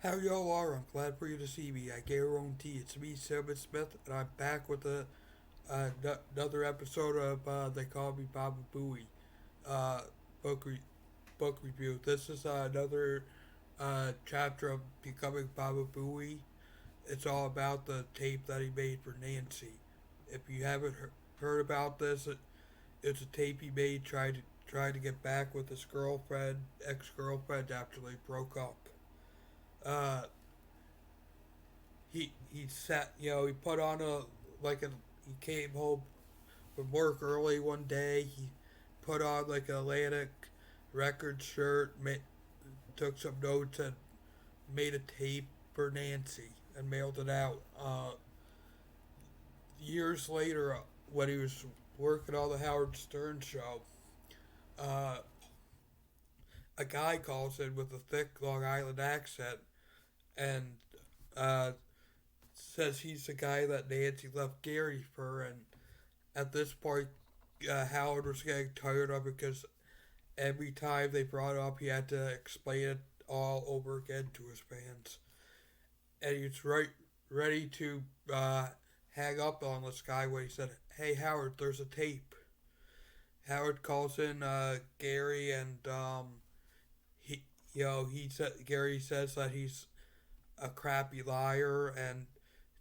How y'all are? I'm glad for you to see me. I guarantee it's me, Simon Smith, and I'm back with another episode of They Call Me Bababooey uh, book, re- book review. This is another chapter of Becoming Bababooey. It's all about the tape that he made for Nancy. If you haven't heard about this, it's a tape he made trying to get back with his girlfriend, ex girlfriend, after they broke up. Uh, he sat he put on he came home from work early one day. He put on like an Atlantic record shirt, took some notes, and made a tape for Nancy and mailed it out. Years later, when he was working on the Howard Stern show, uh, a guy calls in with a thick Long Island accent and uh, says he's the guy that Nancy left Gary for. And at this point, Howard was getting tired of it because every time they brought it up, he had to explain it all over again to his fans. And he was ready to hang up on this guy when he said, "Hey Howard, there's a tape." Howard calls in Gary, and he he said Gary says that he's a crappy liar, and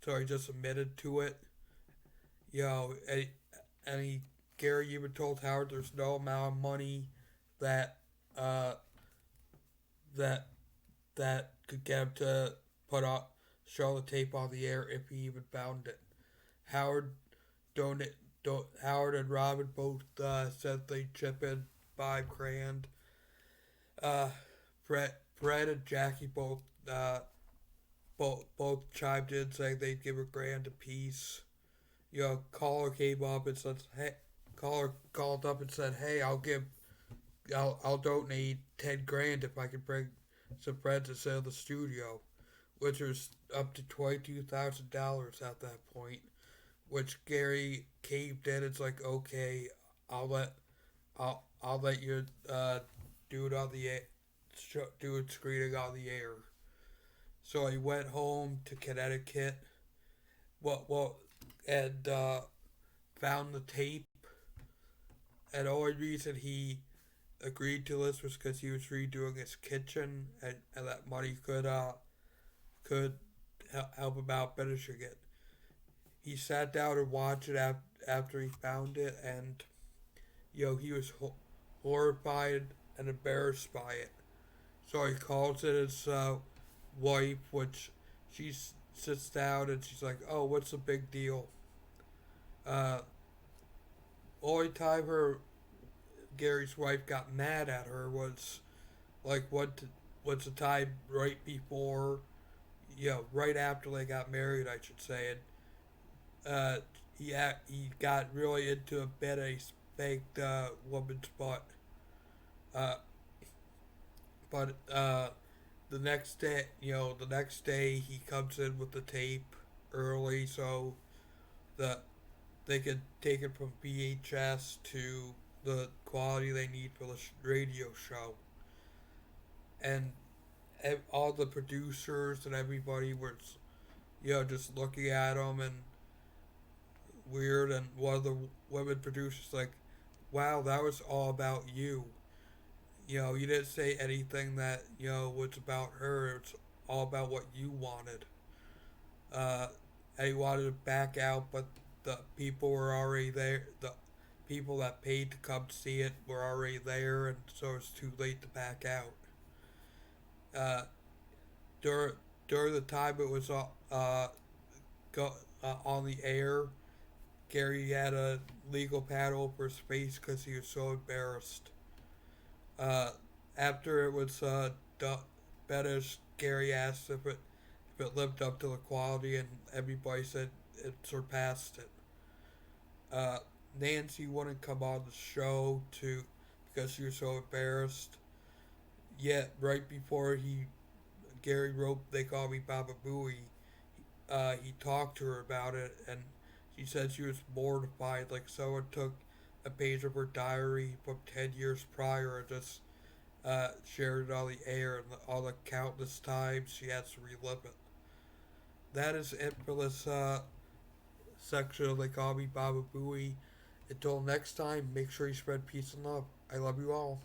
so he just admitted to it. You know, and he Gary even told Howard there's no amount of money that uh, that that could get him to put up show the tape on the air if he even found it. Howard donate Howard and Robin both said they'd chip in 5 grand. Uh, Fred and Jackie both chimed in saying they'd give a grand apiece. Caller came up and said, "Hey," caller called up and said, "Hey, I'll donate 10 grand if I can bring some friends to sell the studio," which was up to $22,000 at that point. Which Gary caved in. It's like, okay, I'll let I'll let you do it on the do it screening on the air. So he went home to Connecticut. Well, and found the tape. And the only reason he agreed to this was because he was redoing his kitchen, and that money could help him out finishing it. He sat down and watched it after he found it, and he was horrified and embarrassed by it. So he calls it his wife, which she sits down and she's like, "Oh, what's the big deal?" Uh, only time her Gary's wife got mad at her was like what's the time right before, right after they got married, I should say. And he got really into a bed and he spanked woman's butt. Uh, but the next day he comes in with the tape early so that they could take it from VHS to the quality they need for the radio show. And all the producers and everybody was, just looking at him and weird. And one of the women producers like, "Wow, that was all about you. You didn't say anything that was about her. It's all about what you wanted." Uh, and he wanted to back out, but the people were already there. The people that paid to come see it were already there, and so it's too late to back out. Uh, during during the time it was go, on the air, Gary had a legal paddle over his face because he was so embarrassed. Uh, After it was finished, Gary asked if it lived up to the quality, and everybody said it surpassed it. Uh, Nancy wouldn't come on the show to because she was so embarrassed. Yet right before Gary wrote "They Call Me Baba Booey," he talked to her about it, and she said she was mortified, like someone took a page of her diary from 10 years prior and just shared it on the air and all the countless times she has to relive it. That is it for this section of They Call Me Bababooey. Until next time, make sure you spread peace and love. I love you all.